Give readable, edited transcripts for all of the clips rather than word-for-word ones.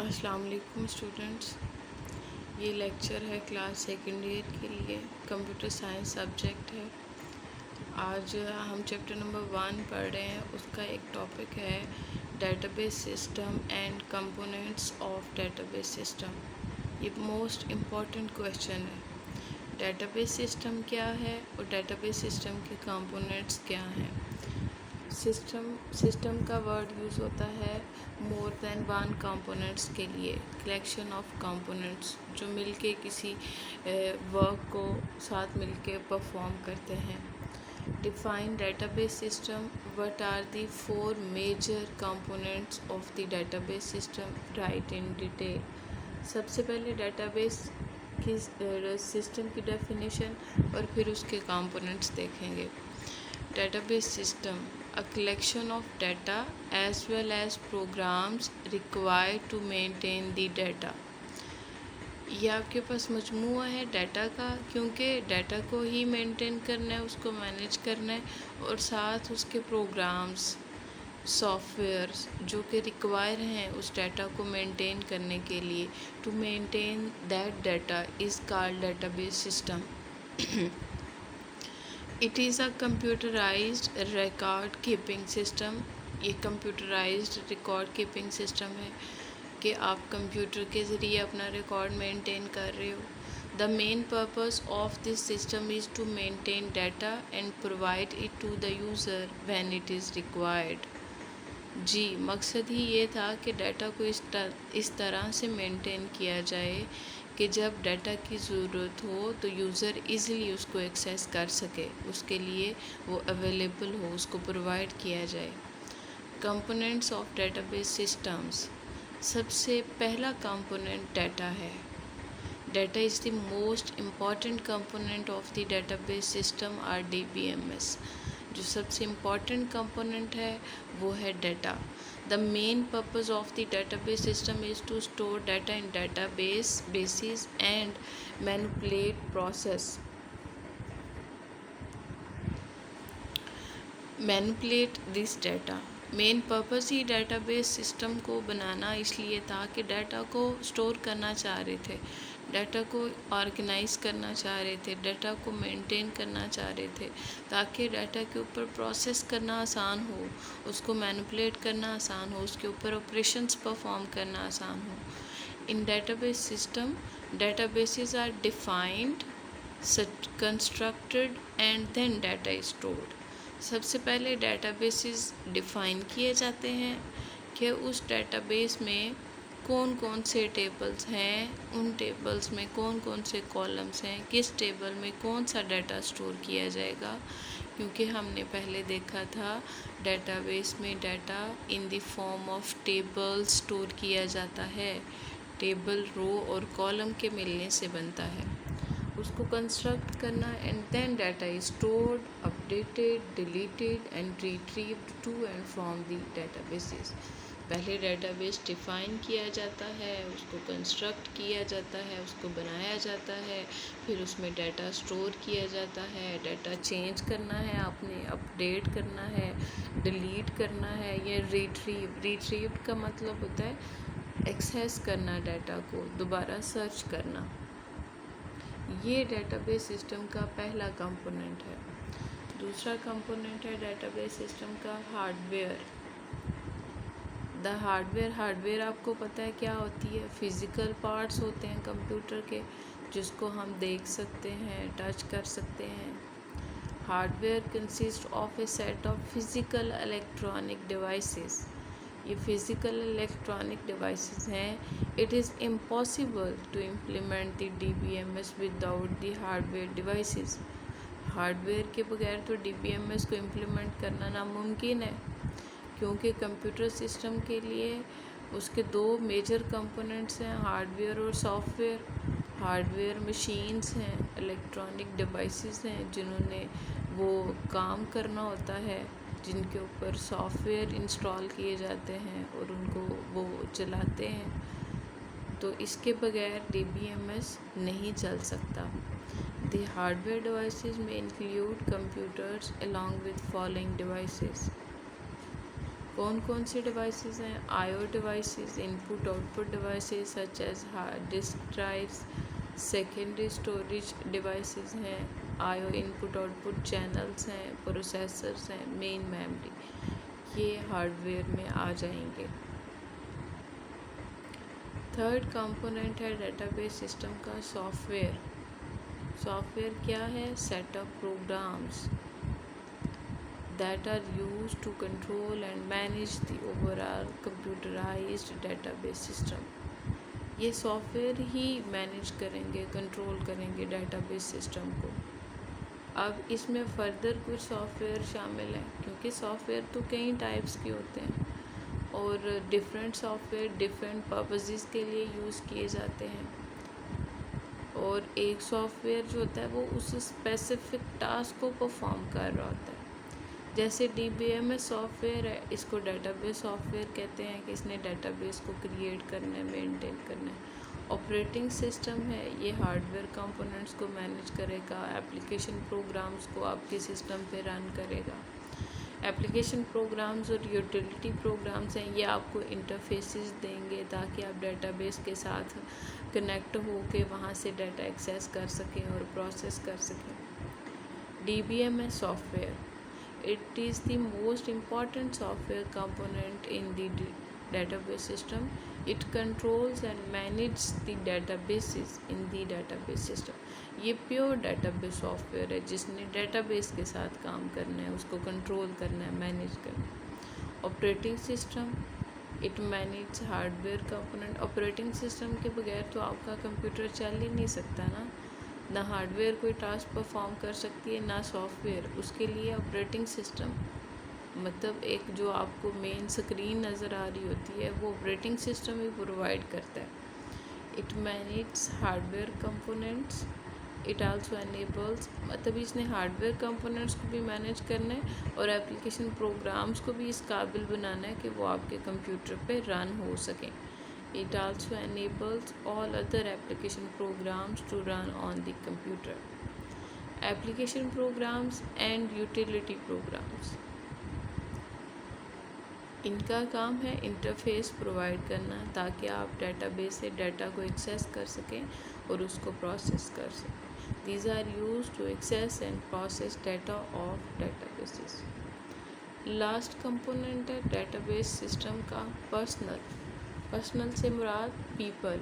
अस्सलाम वालेकुम स्टूडेंट्स। ये लेक्चर है क्लास सेकेंड ईयर के लिए, कंप्यूटर साइंस सब्जेक्ट है। आज हम चैप्टर नंबर 1 पढ़ रहे हैं। उसका एक टॉपिक है database system and components of database system. ये मोस्ट इम्पॉर्टेंट क्वेश्चन है। डेटाबेस सिस्टम क्या है और डेटाबेस सिस्टम के कंपोनेंट्स क्या हैं। सिस्टम का वर्ड यूज़ होता है मोर देन वन कंपोनेंट्स के लिए, कलेक्शन ऑफ कंपोनेंट्स जो मिलके किसी वर्क को साथ मिलके परफॉर्म करते हैं। Define database system, what are the 4 major components of the database system, write in detail. सबसे पहले डेटाबेस की सिस्टम की डेफिनेशन और फिर उसके कंपोनेंट्स देखेंगे। Database system, a collection of data as well as programs required to maintain the data। ये आपके पास मजमूआ है डाटा का, क्योंकि डाटा को ही मेंटेन करना है, उसको मैनेज करना है और साथ उसके प्रोग्राम्स सॉफ्टवेयर्स जो कि रिक्वायर हैं उस डाटा को मेंटेन करने के लिए। To maintain that data is called database system. It is a computerized record keeping system. ये कंप्यूटराइज्ड रिकॉर्ड कीपिंग सिस्टम है कि आप कंप्यूटर के ज़रिए अपना रिकॉर्ड मेंटेन कर रहे हो। The main purpose of this system is to maintain data and provide it to the user when it is required. जी, मकसद ही ये था कि डाटा को इस तरह से मेंटेन किया जाए कि जब डाटा की ज़रूरत हो तो यूज़र इजीली उसको एक्सेस कर सके, उसके लिए वो अवेलेबल हो, उसको प्रोवाइड किया जाए। Components of database systems. सबसे पहला कंपोनेंट डाटा है। Data is the most important component of the database system और DBMS। जो सबसे इम्पॉर्टेंट कंपोनेंट है वो है data. The main purpose of the database system is to store data in bases and manipulate this data। Main purpose he database system को बनाना इसलिए था कि डाटा को स्टोर करना चाह रहे थे, डाटा को ऑर्गेनाइज करना चाह रहे थे, डाटा को मेंटेन करना चाह रहे थे ताकि डाटा के ऊपर प्रोसेस करना आसान हो, उसको मैनिपुलेट करना आसान हो, उसके ऊपर ऑपरेशंस परफॉर्म करना आसान हो। In database system, databases are defined, constructed and then data is stored। सबसे पहले डेटाबेसेस डिफ़ाइन किए जाते हैं कि उस डेटाबेस में कौन कौन से टेबल्स हैं, उन टेबल्स में कौन कौन से कॉलम्स हैं, किस टेबल में कौन सा डाटा स्टोर किया जाएगा। क्योंकि हमने पहले देखा था डेटाबेस में data in the form of table store किया जाता है। टेबल रो और कॉलम के मिलने से बनता है। उसको कंस्ट्रक्ट करना and then data is stored, updated, deleted and retrieved to and from the databases. पहले डेटाबेस डिफ़ाइन किया जाता है, उसको कंस्ट्रक्ट किया जाता है, उसको बनाया जाता है, फिर उसमें डाटा स्टोर किया जाता है। डाटा चेंज करना है आपने, अपडेट करना है, डिलीट करना है या रिट्रीव का मतलब होता है एक्सेस करना, डाटा को दोबारा सर्च करना। ये डेटाबेस सिस्टम का पहला कंपोनेंट है। दूसरा कंपोनेंट है डेटाबेस सिस्टम का हार्डवेयर। हार्डवेयर आपको पता है क्या होती है? फिज़िकल पार्ट्स होते हैं कंप्यूटर के जिसको हम देख सकते हैं, टच कर सकते हैं। Hardware consist of a set of physical electronic devices. ये फिज़िकल इलेक्ट्रॉनिक डिवाइसेस हैं। It is impossible to implement the DBMS without the hardware devices. Hardware के बगैर तो DBMS को इम्प्लीमेंट करना नामुमकिन है, क्योंकि कंप्यूटर सिस्टम के लिए उसके 2 मेजर कंपोनेंट्स हैं, हार्डवेयर और सॉफ्टवेयर। हार्डवेयर मशीन्स हैं, इलेक्ट्रॉनिक डिवाइसेस हैं जिन्होंने वो काम करना होता है, जिनके ऊपर सॉफ्टवेयर इंस्टॉल किए जाते हैं और उनको वो चलाते हैं। तो इसके बगैर DBMS नहीं चल सकता। द हार्डवेयर डिवाइसेस में include computers along with following devices. कौन कौन सी डिवाइसेस हैं? IO devices, input output devices such as hard disk drives, secondary storage devices हैं, आईओ इनपुट आउटपुट चैनल्स हैं, प्रोसेसर्स हैं, मेन मेमोरी, ये हार्डवेयर में आ जाएंगे। थर्ड कंपोनेंट है डेटाबेस सिस्टम का सॉफ्टवेयर। सॉफ्टवेयर क्या है? Set of programs that are used to control and manage the overall computerized database system। ये सॉफ्टवेयर ही मैनेज करेंगे, कंट्रोल करेंगे डेटाबेस सिस्टम को। अब इसमें फर्दर कुछ सॉफ्टवेयर शामिल हैं, क्योंकि सॉफ्टवेयर तो कई टाइप्स के होते हैं और डिफरेंट सॉफ्टवेयर डिफरेंट पर्पसेस के लिए यूज़ किए जाते हैं। और एक सॉफ्टवेयर जो होता है वो उस स्पेसिफिक टास्क को परफॉर्म कर रहा होता है। जैसे DBMS सॉफ्टवेयर है, इसको डेटाबेस सॉफ्टवेयर कहते हैं कि इसने डेटाबेस को क्रिएट करना है, मेंटेन करना है। ऑपरेटिंग सिस्टम है, ये हार्डवेयर कंपोनेंट्स को मैनेज करेगा, एप्लीकेशन प्रोग्राम्स को आपके सिस्टम पे रन करेगा। एप्लीकेशन प्रोग्राम्स और यूटिलिटी प्रोग्राम्स हैं, ये आपको इंटरफेसेस देंगे ताकि आप डेटाबेस के साथ कनेक्ट होकर वहाँ से डाटा एक्सेस कर सकें और प्रोसेस कर सकें। DBMS software, it is the most important software component in the database system। It controls and manages the databases in the database system। ये प्योर डेटाबेस सॉफ्टवेयर है जिसने डेटाबेस के साथ काम करना है, उसको कंट्रोल करना है, मैनेज करना है। Operating system, it manage hardware component. Operating system के बगैर तो आपका कंप्यूटर चल ही नहीं सकता ना हार्डवेयर कोई टास्क परफॉर्म कर सकती है ना सॉफ्टवेयर। उसके लिए ऑपरेटिंग सिस्टम मतलब एक जो आपको मेन स्क्रीन नज़र आ रही होती है वो ऑपरेटिंग सिस्टम ही प्रोवाइड करता है। It manage hardware components, it also enables, मतलब इसने हार्डवेयर कंपोनेंट्स को भी मैनेज करना है और एप्लीकेशन प्रोग्राम्स को भी इस काबिल बनाना है कि वो आपके कंप्यूटर पे रन हो सकें। It also enables all other application programs to run on the computer। Application programs and utility programs, इनका काम है इंटरफेस प्रोवाइड करना ताकि आप डेटाबेस से डाटा को एक्सेस कर सकें और उसको प्रोसेस कर सकें। These are used to access and process data of databases। Last component है डेटाबेस सिस्टम का पर्सनल से मुराद पीपल,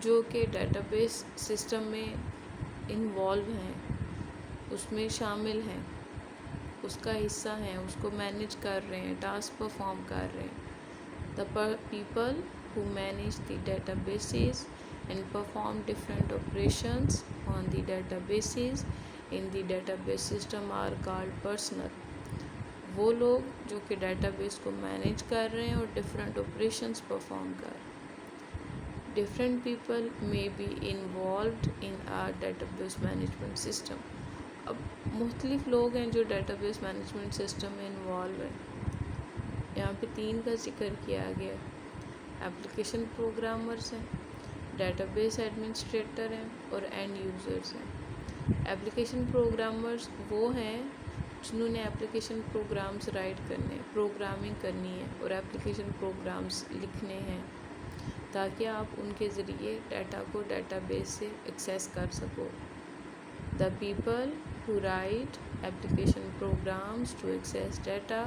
जो कि डेटाबेस सिस्टम में इन्वॉल्व हैं, उसमें शामिल हैं, उसका हिस्सा हैं, उसको मैनेज कर रहे हैं, टास्क परफॉर्म कर रहे हैं। The people who manage the databases and perform different operations on the databases in the database system are called personnel. वो लोग जो कि डेटाबेस को मैनेज कर रहे हैं और डिफरेंट ऑपरेशंस परफॉर्म कर रहे हैं। Different people may be involved in are database management system. अब मुख्तलिफ लोग हैं जो डेटाबेस मैनेजमेंट सिस्टम में इन्वॉल्व हैं। यहाँ पे 3 का जिक्र किया गया। एप्लीकेशन प्रोग्रामर्स हैं, डेटाबेस एडमिनिस्ट्रेटर हैं और एंड यूज़र्स हैं। एप्लीकेशन प्रोग्रामर्स वो हैं जिन्होंने एप्लीकेशन प्रोग्राम्स राइट करने, प्रोग्रामिंग करनी है और एप्लीकेशन प्रोग्राम्स लिखने हैं ताकि आप उनके ज़रिए डाटा को डेटाबेस से एक्सेस कर सको। The people who write application programs to access data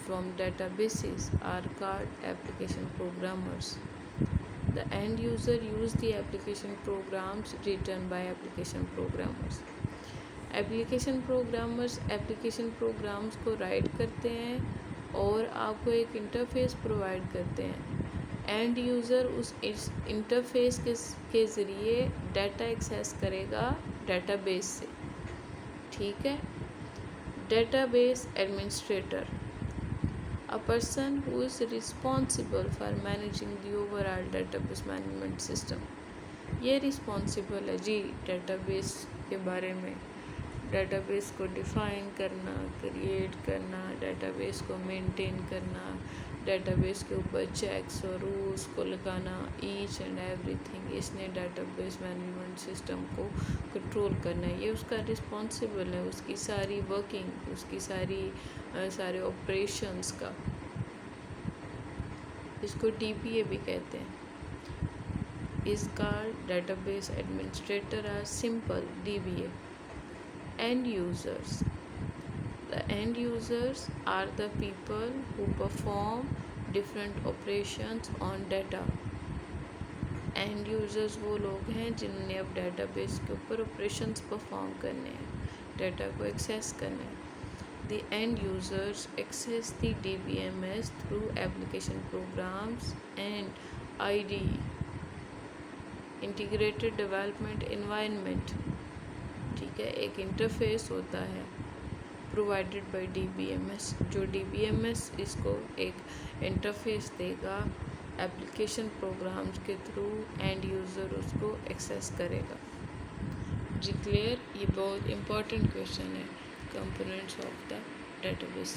from databases are called application programmers। The end user use the application programs written by application programmers। Application programmers application programs को right करते हैं और आपको एक interface provide करते हैं। End user उस interface के ज़रिए डाटा एक्सेस करेगा डेटाबेस से। ठीक है। Database administrator, a person who is responsible for managing the overall database management system. ये रिस्पॉन्सिबल है जी डेटाबेस के बारे में, डेटाबेस को डिफ़ाइन करना, क्रिएट करना, डेटाबेस को मेंटेन करना, डेटाबेस के ऊपर चेक्स और रूल्स को लगाना, ईच एंड एवरीथिंग। इसने डेटाबेस मैनेजमेंट सिस्टम को कंट्रोल करना है, ये उसका रिस्पॉन्सिबल है, उसकी सारी वर्किंग, उसकी सारे ऑपरेशंस का। इसको DBA भी कहते हैं। is called database administrator are simple DBA. End users. The end users are the people who perform different operations on data. End users वो लोग हैं जिन्होंने अब डेटाबेस के ऊपर ऑपरेशंस परफॉर्म करने हैं, डाटा को एक्सेस करना है। The end users access the DBMS through application programs and IDE, Integrated Development Environment। ठीक है, एक इंटरफेस होता है प्रोवाइडेड बाय DBMS, जो DBMS इसको एक इंटरफेस देगा एप्लीकेशन प्रोग्राम्स के थ्रू, एंड यूज़र उसको एक्सेस करेगा। जी क्लियर? ये बहुत इंपॉर्टेंट क्वेश्चन है, कंपोनेंट्स ऑफ द डेटाबेस।